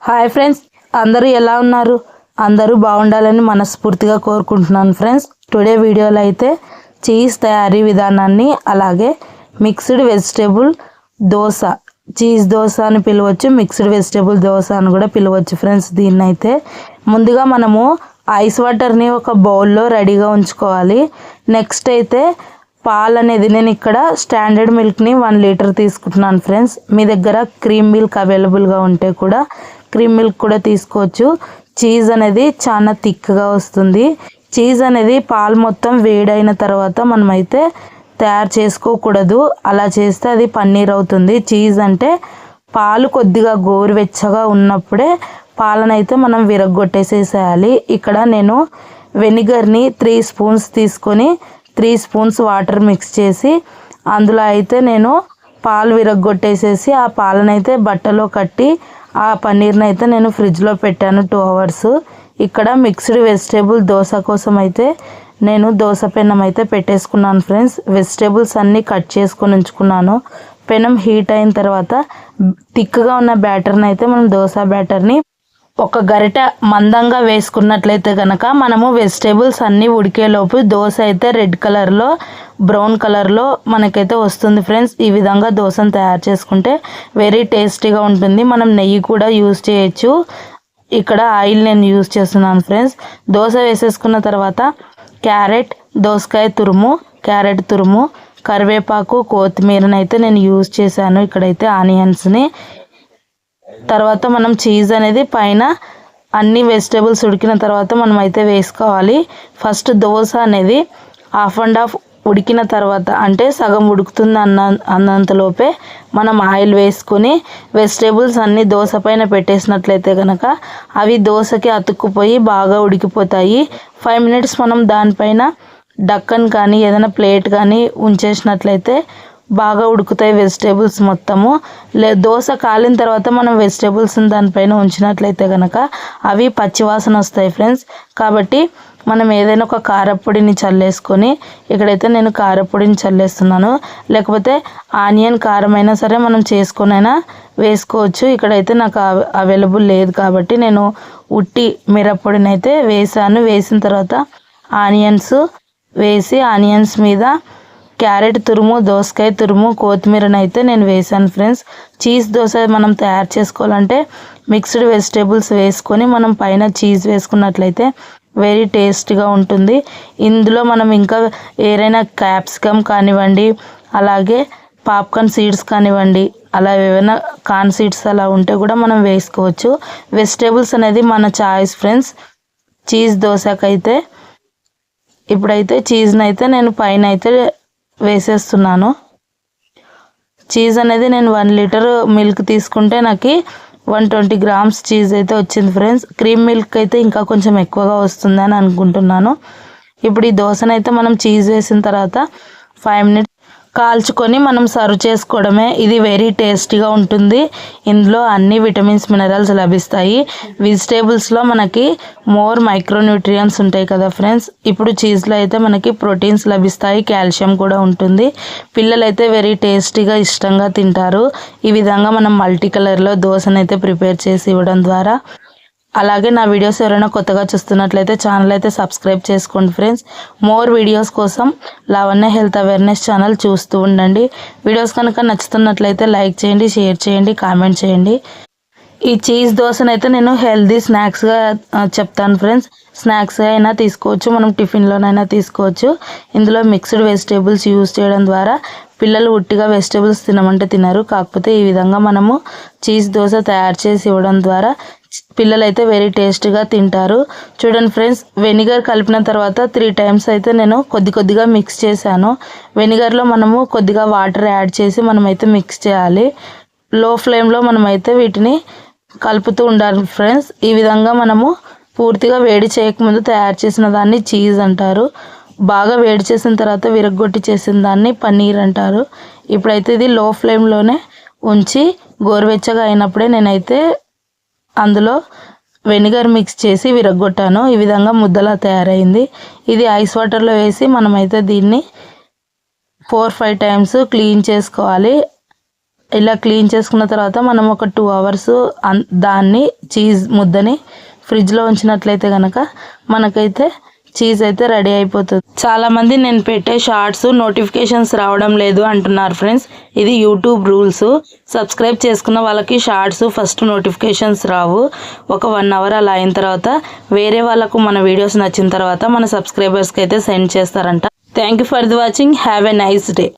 Hi friends, అందరూ ఎలా ఉన్నారు? అందరూ బాగుండాలని మనస్ఫూర్తిగా కోరుకుంటున్నాను ఫ్రెండ్స్. టుడే వీడియోలో అయితే చీజ్ తయారీ విధానాన్ని, అలాగే mixed vegetable dosa, cheese dosa అని పిలవచ్చు, మిక్స్డ్ వెజిటేబుల్ దోశ అని కూడా పిలవచ్చు ఫ్రెండ్స్. దీన్నైతే ముందుగా మనము ఐస్ వాటర్ని ఒక బౌల్లో రెడీగా ఉంచుకోవాలి. నెక్స్ట్ అయితే పాలు అనేది నేను ఇక్కడ స్టాండర్డ్ మిల్క్ని 1 లీటర్ తీసుకుంటున్నాను ఫ్రెండ్స్. మీ దగ్గర క్రీమ్ మిల్క్ అవైలబుల్గా ఉంటే కూడా క్రీమ్ మిల్క్ కూడా తీసుకోవచ్చు. చీజ్ అనేది చాలా థిక్గా వస్తుంది. చీజ్ అనేది పాలు మొత్తం వేడైన తర్వాత మనమైతే తయారు చేసుకోకూడదు. అలా చేస్తే అది పన్నీర్ అవుతుంది. చీజ్ అంటే పాలు కొద్దిగా గోరువెచ్చగా ఉన్నప్పుడే పాలనైతే మనం విరగ్గొట్టేసేసేయాలి. ఇక్కడ నేను వెనిగర్ని 3 స్పూన్స్ తీసుకొని 3 స్పూన్స్ వాటర్ మిక్స్ చేసి అందులో అయితే నేను పాలు విరగ్గొట్టేసేసి ఆ పాలనైతే బట్టలో కట్టి ఆ పన్నీర్ని అయితే నేను ఫ్రిడ్జ్లో పెట్టాను 2 అవర్స్. ఇక్కడ మిక్స్డ్ వెజిటేబుల్ దోశ కోసం అయితే నేను దోశ పెనం అయితే పెట్టేసుకున్నాను ఫ్రెండ్స్. వెజిటేబుల్స్ అన్నీ కట్ చేసుకొని ఉంచుకున్నాను. పెనం హీట్ అయిన తర్వాత థిక్గా ఉన్న బ్యాటర్ని అయితే మనం దోశ బ్యాటర్ని ఒక గరిట మందంగా వేసుకున్నట్లయితే కనుక మనము వెజిటేబుల్స్ అన్నీ ఉడికేలోపు దోశ అయితే రెడ్ కలర్లో, బ్రౌన్ కలర్లో మనకైతే వస్తుంది ఫ్రెండ్స్. ఈ విధంగా దోశను తయారు చేసుకుంటే వెరీ టేస్టీగా ఉంటుంది. మనం నెయ్యి కూడా యూజ్ చేయొచ్చు. ఇక్కడ ఆయిల్ నేను యూజ్ చేస్తున్నాను ఫ్రెండ్స్. దోశ వేసేసుకున్న తర్వాత క్యారెట్, దోసకాయ తురుము, క్యారెట్ తురుము, కరివేపాకు, కొత్తిమీరని అయితే నేను యూజ్ చేశాను. ఇక్కడైతే ఆనియన్స్ని, తర్వాత మనం చీజ్ అనేది పైన అన్ని వెజిటేబుల్స్ ఉడికిన తర్వాత మనం అయితే వేసుకోవాలి. ఫస్ట్ దోశ అనేది హాఫ్ అండ్ హాఫ్ ఉడికిన తర్వాత, అంటే సగం ఉడుకుతుంది అన్నంతలోపే మనం ఆయిల్ వేసుకొని వెజిటేబుల్స్ అన్నీ దోశ పైన పెట్టేసినట్లయితే కనుక అవి దోశకి అతుక్కుపోయి బాగా ఉడికిపోతాయి. 5 మినిట్స్ మనం దానిపైన డక్కన్ కానీ ఏదైనా ప్లేట్ కానీ ఉంచేసినట్లయితే బాగా ఉడుకుతాయి వెజిటేబుల్స్ మొత్తము. దోశ కాలిన తర్వాత మనం వెజిటేబుల్స్ని దానిపైన ఉంచినట్లయితే కనుక అవి పచ్చివాసన వస్తాయి ఫ్రెండ్స్. కాబట్టి మనం ఏదైనా ఒక కారపొడిని చల్లేసుకొని, ఇక్కడైతే నేను కారపొడిని చల్లేస్తున్నాను. లేకపోతే ఆనియన్ కారం అయినా సరే మనం చేసుకొనైనా వేసుకోవచ్చు. ఇక్కడైతే నాకు అవైలబుల్ లేదు కాబట్టి నేను ఉట్టి మిరప్పొడిని అయితే వేసాను. వేసిన తర్వాత ఆనియన్స్ వేసి ఆనియన్స్ మీద క్యారెట్ తురుము, దోసకాయ తురుము, కొత్తిమీరని అయితే నేను వేసాను ఫ్రెండ్స్. చీజ్ దోశ మనం తయారు చేసుకోవాలంటే మిక్స్డ్ వెజిటేబుల్స్ వేసుకొని మనం పైన చీజ్ వేసుకున్నట్లయితే వెరీ టేస్ట్గా ఉంటుంది. ఇందులో మనం ఇంకా ఏదైనా క్యాప్సికమ్ కానివ్వండి, అలాగే పాప్కార్న్ సీడ్స్ కానివ్వండి, అలా ఏమైనా కార్న్ సీడ్స్ అలా ఉంటే కూడా మనం వేసుకోవచ్చు. వెజిటేబుల్స్ అనేది మన చాయిస్ ఫ్రెండ్స్. చీజ్ దోశకైతే ఇప్పుడైతే చీజ్ని అయితే నేను పైన అయితే వేసేస్తున్నాను. చీజ్ అనేది నేను 1 లీటర్ మిల్క్ తీసుకుంటే నాకు 120 గ్రామ్స్ చీజ్ అయితే వచ్చింది ఫ్రెండ్స్. క్రీమ్ మిల్క్ అయితే ఇంకా కొంచెం ఎక్కువగా వస్తుందని అనుకుంటున్నాను. ఇప్పుడు ఈ దోశనైతే మనం చీజ్ వేసిన తర్వాత 5 మినిట్స్ కాల్చుకొని మనం సర్వ్ చేసుకోవడమే. ఇది వెరీ టేస్టీగా ఉంటుంది. ఇందులో అన్ని విటమిన్స్, మినరల్స్ లభిస్తాయి. వెజిటేబుల్స్లో మనకి మోర్ మైక్రోన్యూట్రియన్స్ ఉంటాయి కదా ఫ్రెండ్స్. ఇప్పుడు చీజ్లో అయితే మనకి ప్రోటీన్స్ లభిస్తాయి, కాల్షియం కూడా ఉంటుంది. పిల్లలైతే వెరీ టేస్టీగా ఇష్టంగా తింటారు. ఈ విధంగా మనం మల్టీ కలర్లో దోశనైతే ప్రిపేర్ చేసి ఇవ్వడం ద్వారా. అలాగే నా వీడియోస్ ఎవరైనా కొత్తగా చూస్తున్నట్లయితే ఛానల్ అయితే సబ్స్క్రైబ్ చేసుకోండి ఫ్రెండ్స్. మోర్ వీడియోస్ కోసం లావణ్య హెల్త్ అవేర్నెస్ ఛానల్ చూస్తూ ఉండండి. వీడియోస్ కనుక నచ్చుతున్నట్లయితే లైక్ చేయండి, షేర్ చేయండి, కామెంట్ చేయండి. ఈ చీజ్ దోశనైతే నేను హెల్తీ స్నాక్స్గా చెప్తాను ఫ్రెండ్స్. స్నాక్స్గా అయినా తీసుకోవచ్చు, మనం టిఫిన్లోనైనా తీసుకోవచ్చు. ఇందులో మిక్స్డ్ వెజిటేబుల్స్ యూజ్ చేయడం ద్వారా పిల్లలు ఉట్టిగా వెజిటేబుల్స్ తినమంటే తినరు. కాకపోతే ఈ విధంగా మనము చీజ్ దోశ తయారు చేసి ఇవ్వడం ద్వారా పిల్లలైతే వెరీ టేస్టీగా తింటారు. చూడండి ఫ్రెండ్స్, వెనిగర్ కలిపిన తర్వాత 3 టైమ్స్ అయితే నేను కొద్దిగా మిక్స్ చేశాను. వెనిగర్లో మనము కొద్దిగా వాటర్ యాడ్ చేసి మనమైతే మిక్స్ చేయాలి. లో ఫ్లేమ్లో మనమైతే వీటిని కలుపుతూ ఉండాలి ఫ్రెండ్స్. ఈ విధంగా మనము పూర్తిగా వేడి చేయకముందు తయారు చేసిన దాన్ని చీజ్ అంటారు. బాగా వేడి చేసిన తర్వాత విరగ్గొట్టి చేసిన దాన్ని పన్నీర్ అంటారు. ఇప్పుడైతే ఇది లో ఫ్లేమ్లోనే ఉంచి గోరువెచ్చగా అయినప్పుడే నేనైతే అందులో వెనిగర్ మిక్స్ చేసి విరగ్గొట్టాను. ఈ విధంగా ముద్దలా తయారైంది. ఇది ఐస్ వాటర్లో వేసి మనమైతే దీన్ని 4-5 టైమ్స్ క్లీన్ చేసుకోవాలి. ఇలా క్లీన్ చేసుకున్న తర్వాత మనం ఒక 2 అవర్స్ దాన్ని చీజ్ ముద్దని ఫ్రిడ్జ్లో ఉంచినట్లయితే కనుక మనకైతే చీజ్ అయితే రెడీ అయిపోతుంది. చాలామంది నేను పెట్టే షార్ట్స్ నోటిఫికేషన్స్ రావడం లేదు అంటున్నారు ఫ్రెండ్స్. ఇది యూట్యూబ్ రూల్స్. సబ్స్క్రైబ్ చేసుకున్న వాళ్ళకి షార్ట్స్ ఫస్ట్ నోటిఫికేషన్స్ రావు. ఒక 1 అవర్ అలా అయిన తర్వాత వేరే వాళ్ళకు మన వీడియోస్ నచ్చిన తర్వాత మన సబ్స్క్రైబర్స్కి అయితే సెండ్ చేస్తారంట. Thank you for the watching. Have a nice day.